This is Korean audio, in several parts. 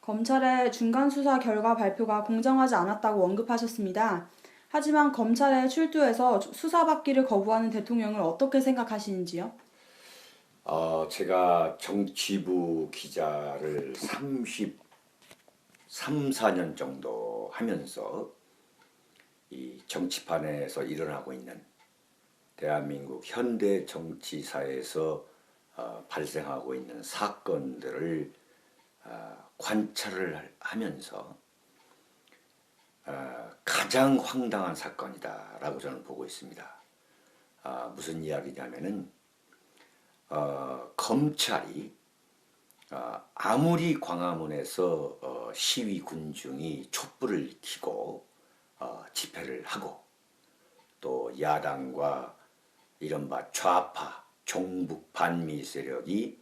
검찰의 중간수사 결과 발표가 공정하지 않았다고 언급하셨습니다. 하지만 검찰에 출두해서 수사받기를 거부하는 대통령을 어떻게 생각하시는지요? 제가 정치부 기자를 4년 정도 하면서 이 정치판에서 일어나고 있는 대한민국 현대 정치사에서 발생하고 있는 사건들을 관찰을 하면서 가장 황당한 사건이다라고 저는 보고 있습니다. 무슨 이야기냐면은 검찰이 아무리 광화문에서 시위 군중이 촛불을 켜고 집회를 하고 또 야당과 이른바 좌파 종북 반미 세력이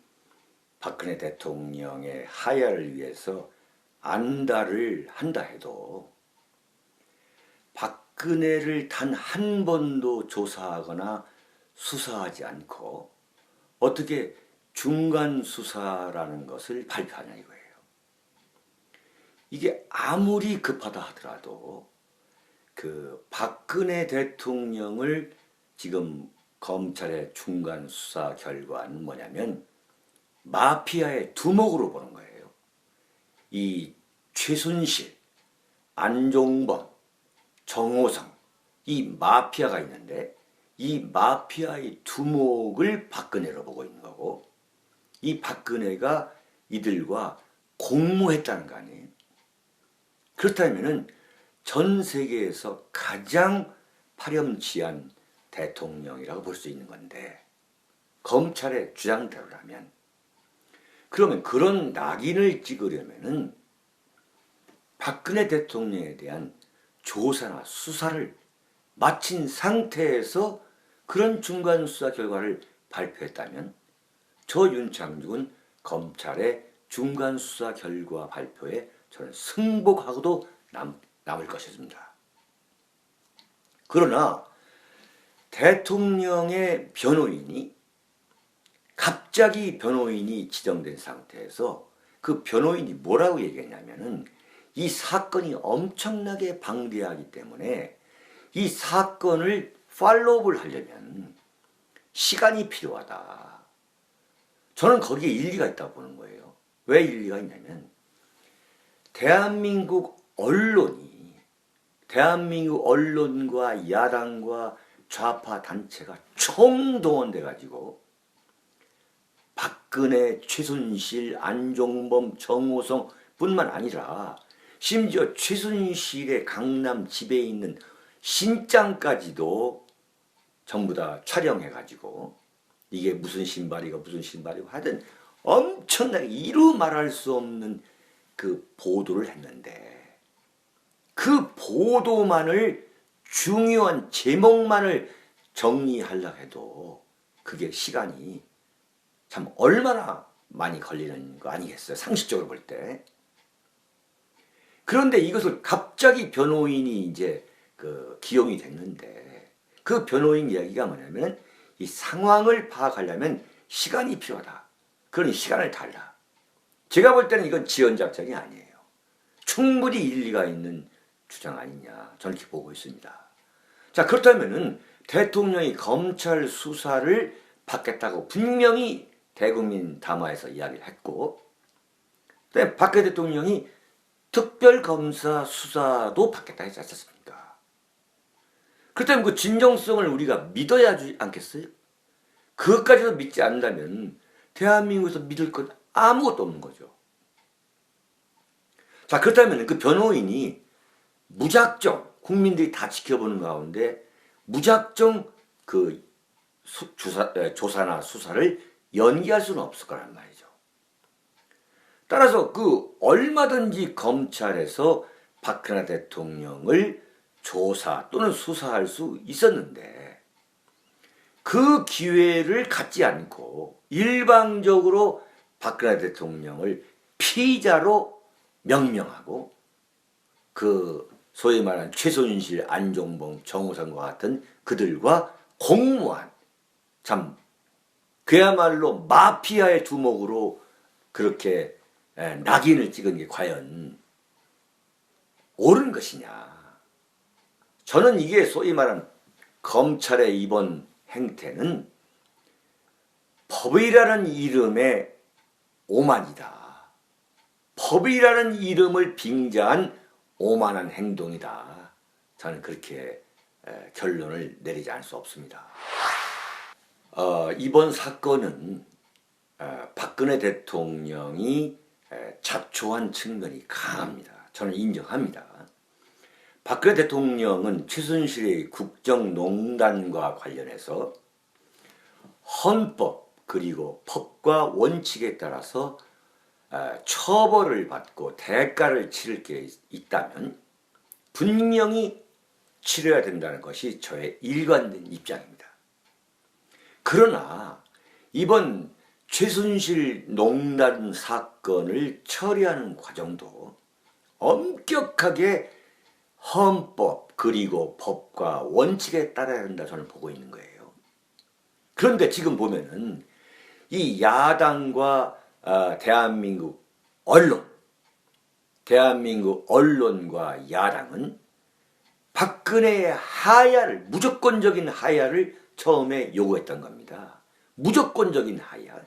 박근혜 대통령의 하야를 위해서 안달을 한다 해도 박근혜를 단 한 번도 조사하거나 수사하지 않고 어떻게 중간 수사라는 것을 발표하냐 이거예요. 이게 아무리 급하다 하더라도 그 박근혜 대통령을 지금 검찰의 중간 수사 결과는 뭐냐면 마피아의 두목으로 보는 거예요. 이 최순실, 안종범, 정호성 이 마피아가 있는데 이 마피아의 두목을 박근혜로 보고 있는 거고 이 박근혜가 이들과 공모했다는 거 아니에요. 그렇다면 전 세계에서 가장 파렴치한 대통령이라고 볼 수 있는 건데 검찰의 주장대로라면 그러면 그런 낙인을 찍으려면은 박근혜 대통령에 대한 조사나 수사를 마친 상태에서 그런 중간 수사 결과를 발표했다면 저 윤창중은 검찰의 중간 수사 결과 발표에 저는 승복하고도 남을 것입니다. 그러나 대통령의 변호인이 갑자기 변호인이 지정된 상태에서 그 변호인이 뭐라고 얘기했냐면은 이 사건이 엄청나게 방대하기 때문에 이 사건을 팔로우를 하려면 시간이 필요하다. 저는 거기에 일리가 있다고 보는 거예요. 왜 일리가 있냐면 대한민국 언론과 야당과 좌파 단체가 총동원돼 가지고 박근혜, 최순실, 안종범, 정호성 뿐만 아니라 심지어 최순실의 강남 집에 있는 신장까지도 전부 다 촬영해가지고 이게 무슨 신발이고 하여튼 엄청나게 이루 말할 수 없는 그 보도를 했는데 그 보도만을 중요한 제목만을 정리하려고 해도 그게 시간이 참 얼마나 많이 걸리는 거 아니겠어요? 상식적으로 볼 때. 그런데 이것을 갑자기 변호인이 이제 기용이 됐는데 그 변호인 이야기가 뭐냐면 이 상황을 파악하려면 시간이 필요하다. 그러니 시간을 달라. 제가 볼 때는 이건 지연작전이 아니에요. 충분히 일리가 있는 주장 아니냐 저는 이렇게 보고 있습니다. 자, 그렇다면은 대통령이 검찰 수사를 받겠다고 분명히 대국민 담화에서 이야기를 했고 그다음에 박근혜 대통령이 특별검사 수사도 받겠다 했지 않습니까? 그렇다면 그 진정성을 우리가 믿어야 하지 않겠어요? 그것까지도 믿지 않는다면 대한민국에서 믿을 것 아무것도 없는 거죠. 자, 그렇다면 그 변호인이 무작정 국민들이 다 지켜보는 가운데 무작정 그 조사나 수사를 연기할 수는 없을 거란 말이죠. 따라서 그 얼마든지 검찰에서 박근혜 대통령을 조사 또는 수사할 수 있었는데 그 기회를 갖지 않고 일방적으로 박근혜 대통령을 피의자로 명명하고 그 소위 말하는 최순실, 안종범, 정호성과 같은 그들과 공모한 참 그야말로 마피아의 두목으로 그렇게 낙인을 찍은 게 과연 옳은 것이냐. 저는 이게 소위 말하는 검찰의 이번 행태는 법이라는 이름의 오만이다. 법이라는 이름을 빙자한 오만한 행동이다. 저는 그렇게 결론을 내리지 않을 수 없습니다. 이번 사건은 박근혜 대통령이 자초한 측면이 강합니다. 저는 인정합니다. 박근혜 대통령은 최순실의 국정농단과 관련해서 헌법 그리고 법과 원칙에 따라서 처벌을 받고 대가를 치를 게 있다면 분명히 치러야 된다는 것이 저의 일관된 입장입니다. 그러나 이번 최순실 농단 사건을 처리하는 과정도 엄격하게 헌법 그리고 법과 원칙에 따라야 한다 저는 보고 있는 거예요. 그런데 지금 보면은 이 야당과 대한민국 언론과 야당은 박근혜의 하야를, 무조건적인 하야를 처음에 요구했던 겁니다. 무조건적인 하야.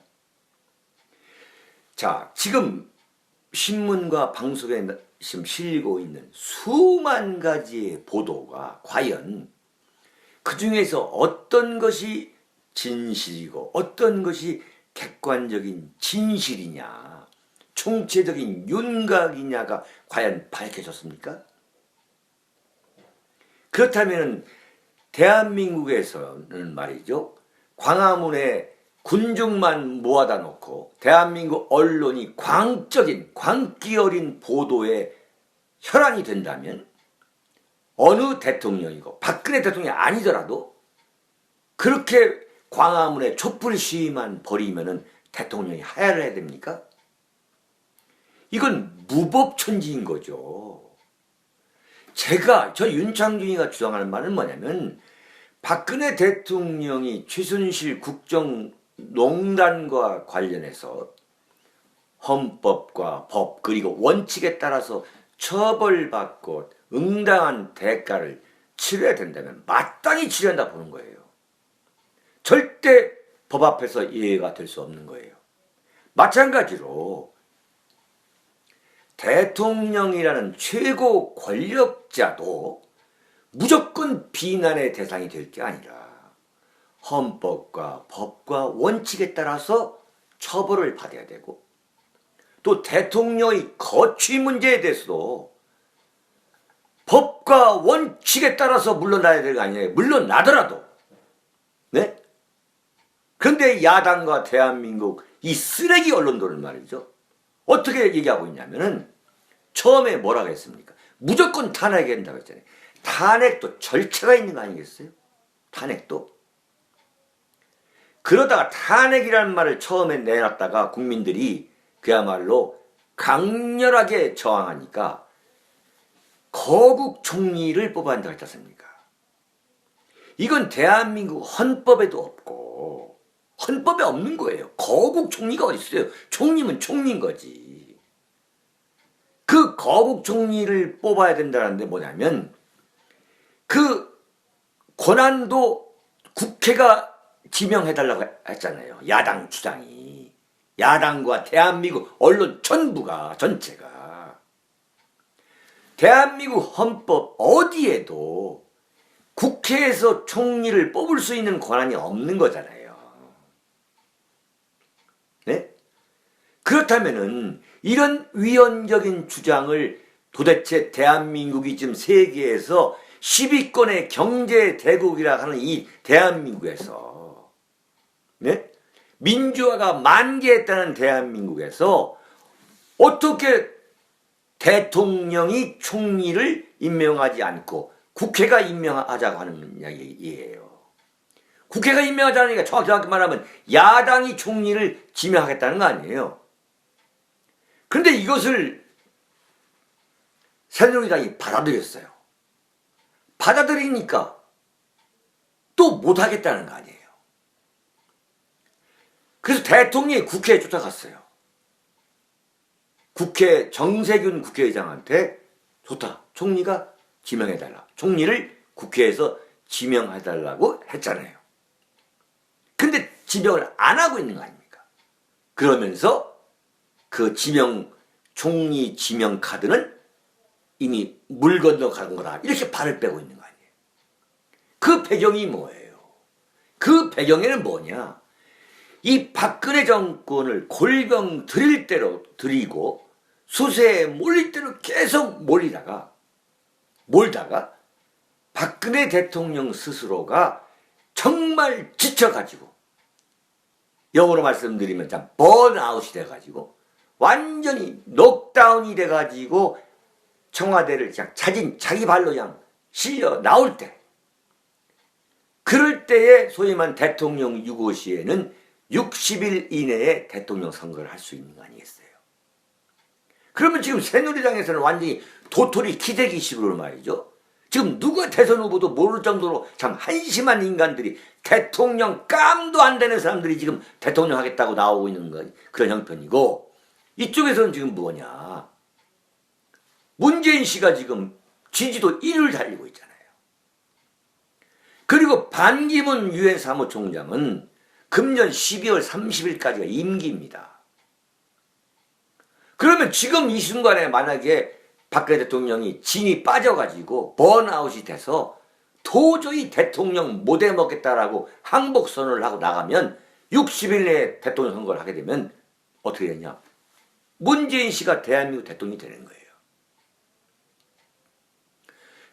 자, 지금 신문과 방송에 지금 실리고 있는 수만 가지의 보도가 과연 그 중에서 어떤 것이 진실이고 어떤 것이 객관적인 진실이냐, 총체적인 윤곽이냐가 과연 밝혀졌습니까? 그렇다면 대한민국에서는 말이죠, 광화문에 군중만 모아다 놓고 대한민국 언론이 광기 어린 보도에 혈안이 된다면 어느 대통령이고 박근혜 대통령이 아니더라도 그렇게 광화문에 촛불 시위만 벌이면은 대통령이 하야를 해야 됩니까? 이건 무법천지인 거죠. 저 윤창중이가 주장하는 말은 뭐냐면 박근혜 대통령이 최순실 국정농단과 관련해서 헌법과 법 그리고 원칙에 따라서 처벌받고 응당한 대가를 치러야 된다면 마땅히 치러야 한다 보는 거예요. 절대 법 앞에서 이해가 될 수 없는 거예요. 마찬가지로 대통령이라는 최고 권력자도 무조건 비난의 대상이 될 게 아니라 헌법과 법과 원칙에 따라서 처벌을 받아야 되고 또 대통령의 거취 문제에 대해서도 법과 원칙에 따라서 물러나야 될 거 아니에요. 물러나더라도. 네? 그런데 야당과 대한민국 이 쓰레기 언론들은 말이죠. 어떻게 얘기하고 있냐면은 처음에 뭐라고 했습니까? 무조건 탄핵해야 된다고 했잖아요. 탄핵도 절차가 있는 거 아니겠어요? 탄핵도. 그러다가 탄핵이라는 말을 처음에 내놨다가 국민들이 그야말로 강렬하게 저항하니까 거국 총리를 뽑아야 한다고 했지 않습니까? 이건 대한민국 헌법에도 없고 헌법에 없는 거예요. 거국 총리가 어디 있어요? 총리면 총리인 거지. 그 거국 총리를 뽑아야 된다는데 뭐냐면 그 권한도 국회가 지명해달라고 했잖아요. 야당 주장이. 야당과 대한민국 언론 전체가. 대한민국 헌법 어디에도 국회에서 총리를 뽑을 수 있는 권한이 없는 거잖아요. 네? 그렇다면은 이런 위헌적인 주장을 도대체 대한민국이 지금 세계에서 10위권의 경제 대국이라 하는 이 대한민국에서, 네? 민주화가 만개했다는 대한민국에서 어떻게 대통령이 총리를 임명하지 않고 국회가 임명하자고 하는 이야기예요. 국회가 임명하자니까 정확히 말하면 야당이 총리를 지명하겠다는 거 아니에요. 그런데 이것을 새누리당이 받아들였어요. 받아들이니까 또 못하겠다는 거 아니에요. 그래서 대통령이 국회에 쫓아갔어요. 국회 정세균 국회의장한테 좋다. 총리가 지명해달라. 총리를 국회에서 지명해달라고 했잖아요. 근데 지명을 안 하고 있는 거 아닙니까? 그러면서 그 총리 지명 카드는 이미 물 건너간 거다. 이렇게 발을 빼고 있는 거 아니에요. 그 배경이 뭐예요? 그 배경에는 뭐냐? 이 박근혜 정권을 골병 들일 대로 들이고 수세에 몰릴 대로 계속 몰다가 박근혜 대통령 스스로가 정말 지쳐가지고, 영어로 말씀드리면 참 번아웃이 돼가지고 완전히 녹다운이 돼가지고 청와대를 그냥 자기 발로 그냥 실려 나올 때, 그럴 때에 소위 말하는 대통령 유고시에는 60일 이내에 대통령 선거를 할 수 있는 거 아니겠어요? 그러면 지금 새누리당에서는 완전히 도토리 키재기식으로 말이죠. 지금 누가 대선 후보도 모를 정도로 참 한심한 인간들이, 대통령 깜도 안 되는 사람들이 지금 대통령 하겠다고 나오고 있는 거, 그런 형편이고, 이쪽에서는 지금 뭐냐? 문재인 씨가 지금 지지도 1위를 달리고 있잖아요. 그리고 반기문 유엔 사무총장은 금년 12월 30일까지가 임기입니다. 그러면 지금 이 순간에 만약에 박근혜 대통령이 진이 빠져가지고 번아웃이 돼서 도저히 대통령 못 해먹겠다라고 항복선언을 하고 나가면 60일 내에 대통령 선거를 하게 되면 어떻게 되냐? 문재인 씨가 대한민국 대통령이 되는 거예요.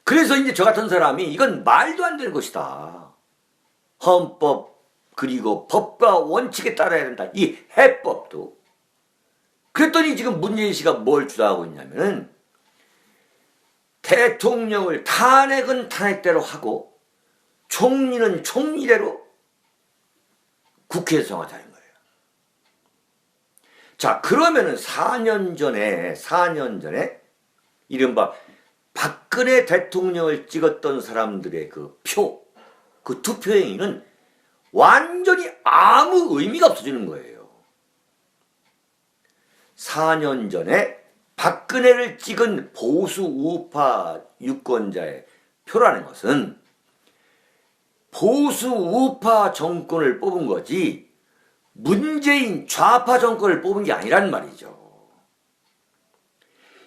그래서 이제 저 같은 사람이 이건 말도 안 되는 것이다. 헌법 그리고 법과 원칙에 따라야 된다. 이 해법도. 그랬더니 지금 문재인 씨가 뭘 주장하고 있냐면은 대통령을 탄핵은 탄핵대로 하고 총리는 총리대로 국회에서 정하자는 거예요. 자, 그러면은 4년 전에 이른바 박근혜 대통령을 찍었던 사람들의 그 투표 행위는 완전히 아무 의미가 없어지는 거예요. 4년 전에 박근혜를 찍은 보수 우파 유권자의 표라는 것은 보수 우파 정권을 뽑은 거지 문재인 좌파 정권을 뽑은 게 아니란 말이죠.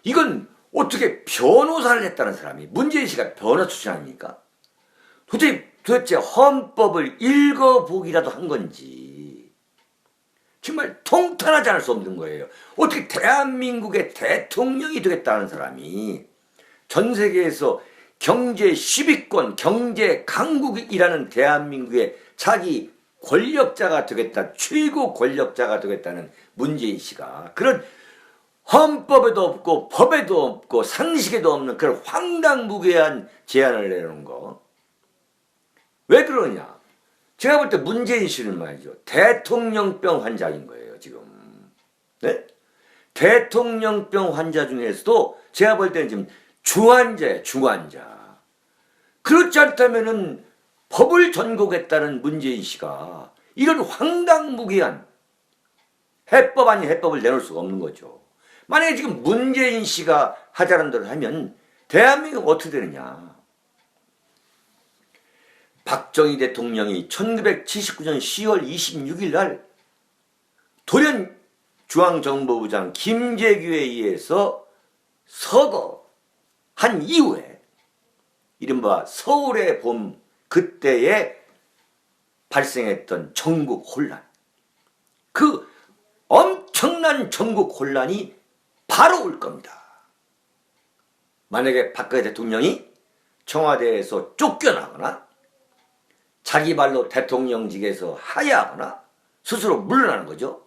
이건 어떻게 변호사를 했다는 사람이, 문재인 씨가 변호사 출신 아닙니까? 도대체 헌법을 읽어보기라도 한 건지 정말 통탄하지 않을 수 없는 거예요. 어떻게 대한민국의 대통령이 되겠다는 사람이 전 세계에서 경제 10위권, 경제 강국이라는 대한민국의 자기 권력자가 되겠다, 최고 권력자가 되겠다는 문재인 씨가 그런 헌법에도 없고 법에도 없고 상식에도 없는 그런 황당무계한 제안을 내놓은 거. 왜 그러냐? 제가 볼 때 문재인 씨는 말이죠, 대통령병 환자인 거예요 지금. 네? 대통령병 환자 중에서도 제가 볼 때는 지금 중환자예요, 중환자. 그렇지 않다면은 법을 전공했다는 문재인 씨가 이런 황당무계한 해법 아닌 해법을 내놓을 수가 없는 거죠. 만약에 지금 문재인 씨가 하자는 대로 하면 대한민국 어떻게 되느냐? 박정희 대통령이 1979년 10월 26일 날 돌연 중앙정보부장 김재규에 의해서 서거한 이후에 이른바 서울의 봄, 그때에 발생했던 전국 혼란, 그 엄청난 전국 혼란이 바로 올 겁니다. 만약에 박근혜 대통령이 청와대에서 쫓겨나거나 자기 발로 대통령직에서 하야하거나 스스로 물러나는 거죠.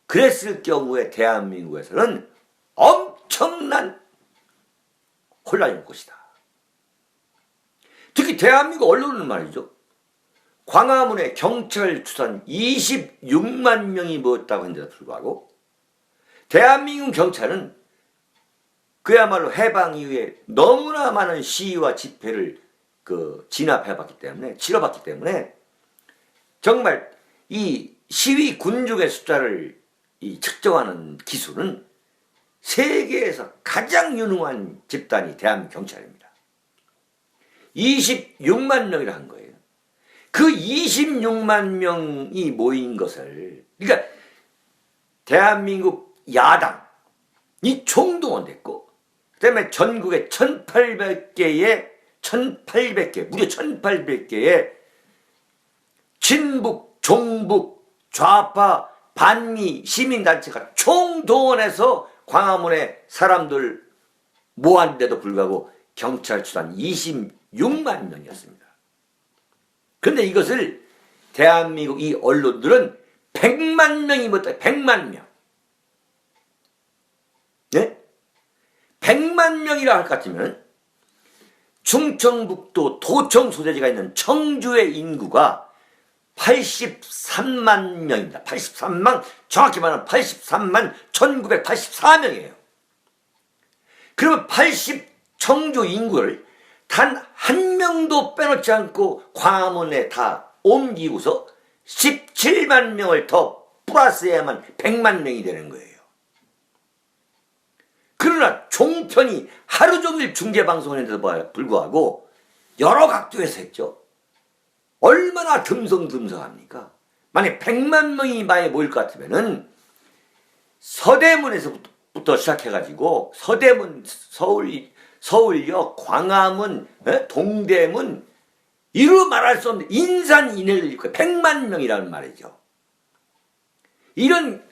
그랬을 경우에 대한민국에서는 엄청난 혼란이 올 것이다. 특히 대한민국 언론은 말이죠, 광화문에 경찰 추산 26만 명이 모였다고 했는데도 불구하고 대한민국 경찰은 그야말로 해방 이후에 너무나 많은 시위와 집회를 치러봤기 때문에 정말 이 시위 군중의 숫자를 측정하는 기술은 세계에서 가장 유능한 집단이 대한민국 경찰입니다. 26만 명이라 한 거예요. 그 26만 명이 모인 것을, 그러니까 대한민국 야당이 총동원됐고, 그 다음에 전국에 1800개, 무려 1800개의 친북, 종북, 좌파, 반미 시민단체가 총동원해서 광화문에 사람들 모았는데도 불구하고 경찰 수단 26만 명이었습니다. 그런데 이것을 대한민국 이 언론들은 100만 명이 못해, 100만 명. 네? 100만 명이라 할 것 같으면 충청북도 도청 소재지가 있는 청주의 인구가 83만 명입니다. 83만, 정확히 말하면 83만 1984명이에요. 그러면 청주 인구를 단 한 명도 빼놓지 않고 광화문에 다 옮기고서 17만 명을 더 플러스해야만 100만 명이 되는 거예요. 그러나 종편이 하루 종일 중계방송을 했는데도 불구하고 여러 각도에서 했죠. 얼마나 듬성듬성합니까? 만약 100만 명이 많이 모일 것 같으면은 서대문에서부터 시작해가지고 서대문, 서울역, 광화문, 동대문, 이루 말할 수 없는 인산 인해를 일으켜 100만 명이라는 말이죠. 이런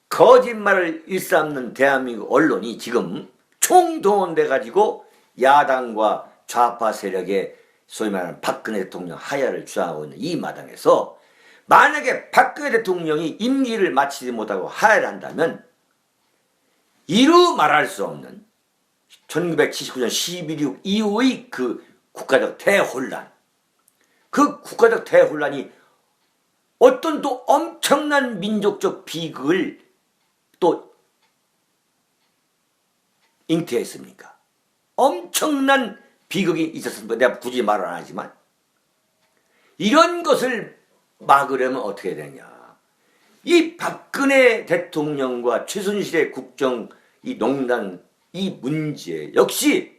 거짓말을 일삼는 대한민국 언론이 지금 총동원돼가지고 야당과 좌파 세력의 소위 말하는 박근혜 대통령 하야를 주장하고 있는 이 마당에서 만약에 박근혜 대통령이 임기를 마치지 못하고 하야를 한다면 이루 말할 수 없는 1979년 11.26 이후의 그 국가적 대혼란, 그 국가적 대혼란이 어떤 또 엄청난 민족적 비극을 또 잉태했습니까? 엄청난 비극이 있었습니다. 내가 굳이 말을 안 하지만 이런 것을 막으려면 어떻게 해야 되냐? 이 박근혜 대통령과 최순실의 국정 이 농단 이 문제 역시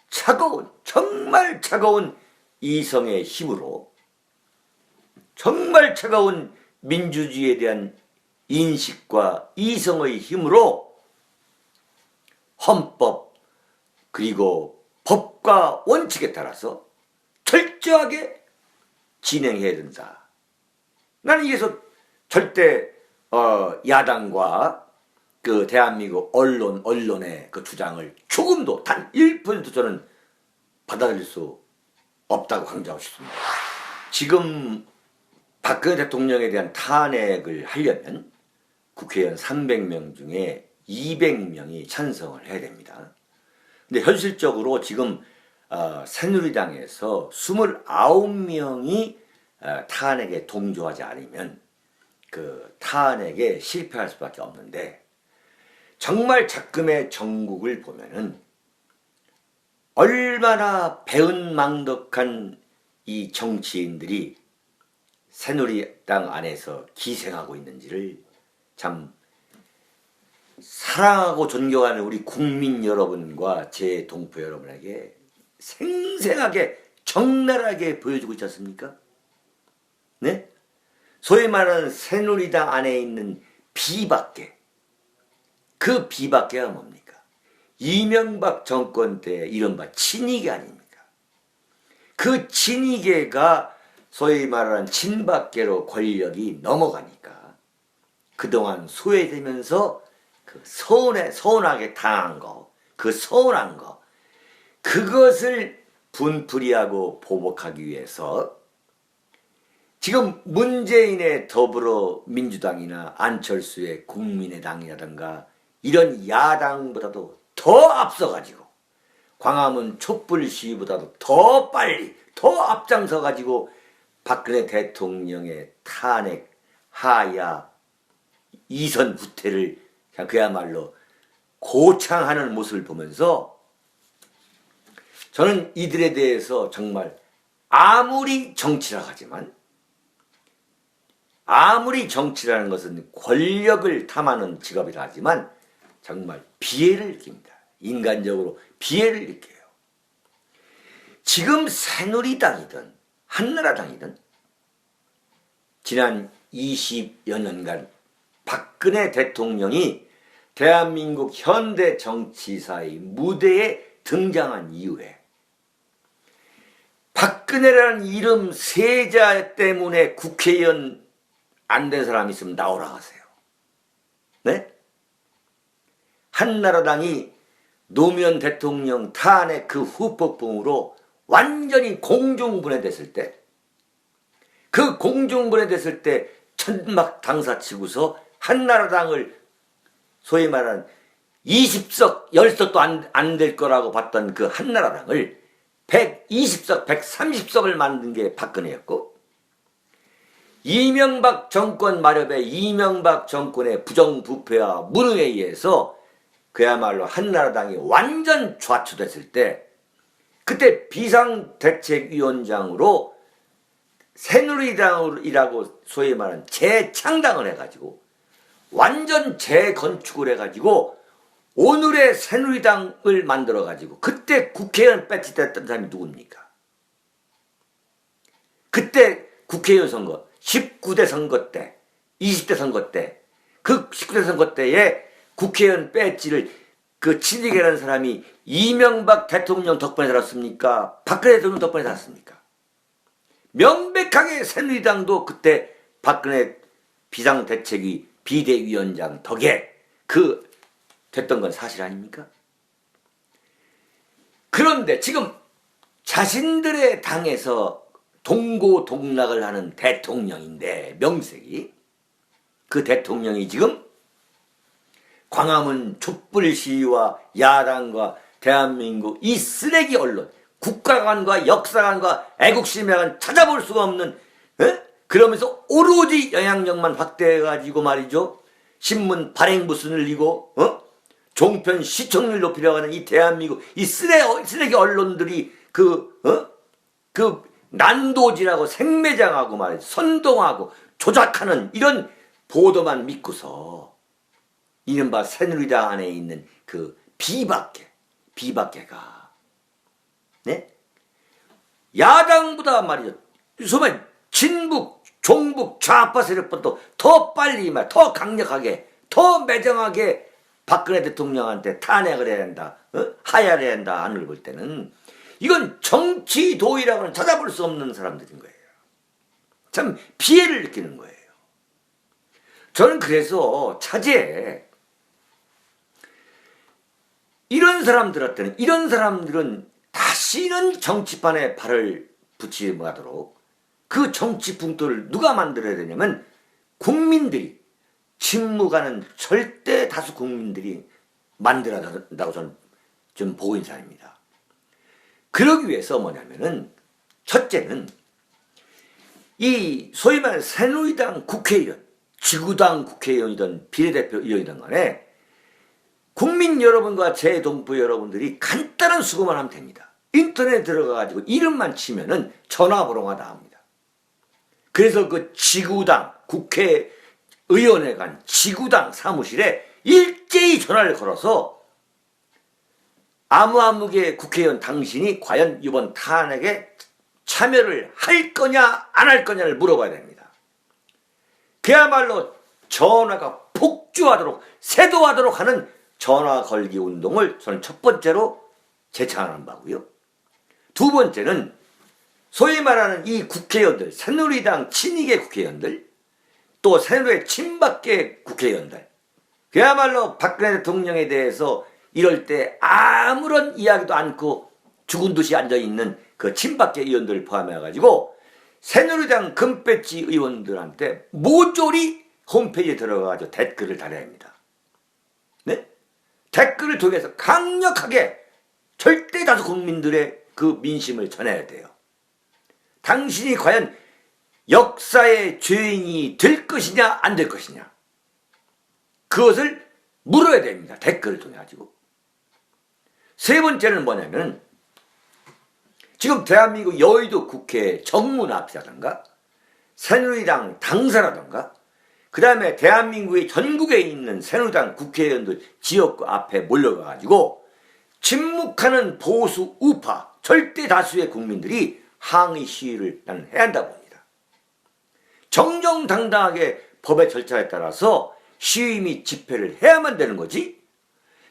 차가운, 정말 차가운 이성의 힘으로, 정말 차가운 민주주의에 대한 인식과 이성의 힘으로 헌법 그리고 법과 원칙에 따라서 철저하게 진행해야 된다. 나는 이래서 절대 야당과 그 대한민국 언론의 그 주장을 조금도 단 1% 저는 받아들일 수 없다고 강조하고 싶습니다. 지금 박근혜 대통령에 대한 탄핵을 하려면 국회의원 300명 중에 200명이 찬성을 해야 됩니다. 근데 현실적으로 지금 새누리당에서 29명이 탄핵에 동조하지 않으면 그 탄핵에 실패할 수밖에 없는데, 정말 작금의 정국을 보면은 얼마나 배은망덕한 이 정치인들이 새누리당 안에서 기생하고 있는지를 참 사랑하고 존경하는 우리 국민 여러분과 제 동포 여러분에게 생생하게 적나라하게 보여주고 있지 않습니까? 네? 소위 말하는 새누리당 안에 있는 비박계, 그 비박계가 뭡니까? 이명박 정권 때 이른바 친이계 아닙니까? 그 친이계가 소위 말하는 친박계로 권력이 넘어가니까 그동안 소외되면서 그 서운하게 당한 거, 그 서운한 거, 그것을 분풀이하고 보복하기 위해서 지금 문재인의 더불어민주당이나 안철수의 국민의당이라든가 이런 야당보다도 더 앞서가지고 광화문 촛불 시위보다도 더 빨리 더 앞장서가지고 박근혜 대통령의 탄핵, 하야, 이선 후퇴를 그야말로 고창하는 모습을 보면서 저는 이들에 대해서 정말 아무리 정치라 하지만, 아무리 정치라는 것은 권력을 탐하는 직업이라 하지만 정말 비애를 느낍니다. 인간적으로 비애를 느껴요. 지금 새누리당이든 한나라당이든 지난 20여 년간 박근혜 대통령이 대한민국 현대 정치사의 무대에 등장한 이후에 박근혜라는 이름 세자 때문에 국회의원 안 된 사람 있으면 나오라 하세요. 네? 한나라당이 노무현 대통령 탄핵 그 후폭풍으로 완전히 공중분해됐을 때, 그 공중분해됐을 때 천막 당사치고서 한나라당을 소위 말하는 20석, 10석도 안 될 거라고 봤던 그 한나라당을 120석, 130석을 만든 게 박근혜였고, 이명박 정권 마렵에 이명박 정권의 부정부패와 무능에 의해서 그야말로 한나라당이 완전 좌초됐을 때, 그때 비상대책위원장으로 새누리당이라고 소위 말하는 재창당을 해가지고 완전 재건축을 해가지고 오늘의 새누리당을 만들어가지고 그때 국회의원 배치됐던 사람이 누굽니까? 그때 국회의원 선거 19대 선거 때 20대 선거 때 그 19대 선거 때에 국회의원 배지를 그 친이계라는 사람이 이명박 대통령 덕분에 살았습니까? 박근혜 대통령 덕분에 살았습니까? 명백하게 새누리당도 그때 박근혜 비상대책위 비대위원장 덕에 그 됐던 건 사실 아닙니까? 그런데 지금 자신들의 당에서 동고동락을 하는 대통령인데, 명색이 그 대통령이 지금 광화문 촛불 시위와 야당과 대한민국 이 쓰레기 언론, 국가관과 역사관과 애국심에관 찾아볼 수가 없는, 그러면서 오로지 영향력만 확대해가지고 말이죠, 신문 발행부수 늘리고 종편 시청률 높이려고 하는 이 대한민국 이 쓰레기 언론들이 그 난도질하고 생매장하고 말이죠, 선동하고 조작하는 이런 보도만 믿고서 이른바 새누리당 안에 있는 그 비박계가 네? 야당보다 말이죠, 소위 진북, 종북, 좌파 세력보다 더 빨리 더 강력하게, 더 매정하게 박근혜 대통령한테 탄핵을 해야 한다, 하야를 해야 한다 하는 걸 볼 때는 이건 정치 도의라고는 찾아볼 수 없는 사람들인 거예요. 참 피해를 느끼는 거예요. 저는 그래서 차제에 이런 사람들은 다시는 정치판에 발을 붙이지 못하도록 그 정치 풍토를 누가 만들어야 되냐면 국민들이, 친무가는 절대 다수 국민들이 만들어야 한다고 저는 좀 보고 있는 사람입니다. 그러기 위해서 뭐냐면은 첫째는 이 소위 말하는 새누리당 국회의원, 지구당 국회의원이든 비례대표의원이든 간에 국민 여러분과 제 동포 여러분들이 간단한 수고만 하면 됩니다. 인터넷에 들어가가지고 이름만 치면은 전화번호가 나옵니다. 그래서 그 지구당 국회의원회관 지구당 사무실에 일제히 전화를 걸어서 아무개 국회의원 당신이 과연 이번 탄핵에 참여를 할 거냐 안 할 거냐를 물어봐야 됩니다. 그야말로 전화가 폭주하도록 세도하도록 하는 전화 걸기 운동을 저는 첫 번째로 제창하는 바고요. 두 번째는 소위 말하는 이 국회의원들, 새누리당 친이계 국회의원들, 또 새누리의 친박계 국회의원들, 그야말로 박근혜 대통령에 대해서 이럴 때 아무런 이야기도 않고 죽은 듯이 앉아있는 그 친박계 의원들을 포함해가지고 새누리당 금배지 의원들한테 모조리 홈페이지에 들어가가지고 댓글을 달아야 합니다. 네? 댓글을 통해서 강력하게 절대 다수 국민들의 그 민심을 전해야 돼요. 당신이 과연 역사의 죄인이 될 것이냐 안 될 것이냐, 그것을 물어야 됩니다. 댓글을 통해 가지고. 세 번째는 뭐냐면 지금 대한민국 여의도 국회 정문 앞이라든가 새누리당 당사라든가 그 다음에 대한민국의 전국에 있는 새누리당 국회의원들 지역구 앞에 몰려가가지고 침묵하는 보수 우파 절대 다수의 국민들이 항의 시위를 나는 해야 한다고 봅니다. 정정당당하게 법의 절차에 따라서 시위 및 집회를 해야만 되는 거지.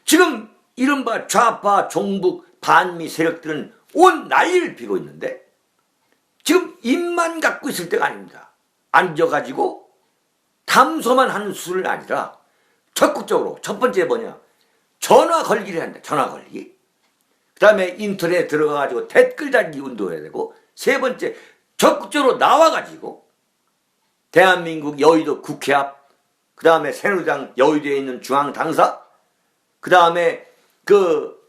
지금 이른바 좌파 종북 반미 세력들은 온 난리를 피고 있는데 지금 입만 갖고 있을 때가 아닙니다. 앉아가지고 담소만 하는 수준이 아니라 적극적으로 첫 번째 뭐냐, 전화 걸기를 한다. 전화 걸기. 그 다음에 인터넷에 들어가가지고 댓글 달기 운동해야 되고, 세 번째 적극적으로 나와가지고 대한민국 여의도 국회 앞, 그 다음에 새누리당 여의도에 있는 중앙 당사, 그 다음에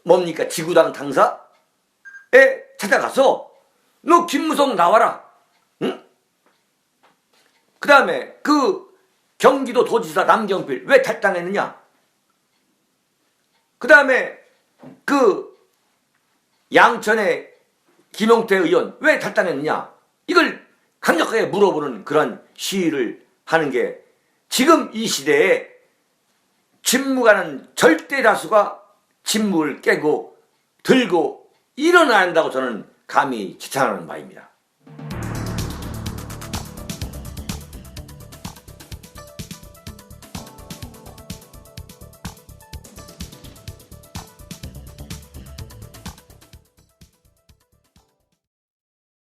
뭡니까 지구당 당사에 찾아가서 너 김무성 나와라. 응? 그 다음에 경기도 도지사 남경필 왜 탈당했느냐? 그 다음에 양천의 김용태 의원 왜 탈당했느냐? 이걸 강력하게 물어보는 그런 시위를 하는 게 지금 이 시대에 침묵하는 절대 다수가 침묵을 깨고 들고 일어나야 한다고 저는 감히 지탄하는 바입니다.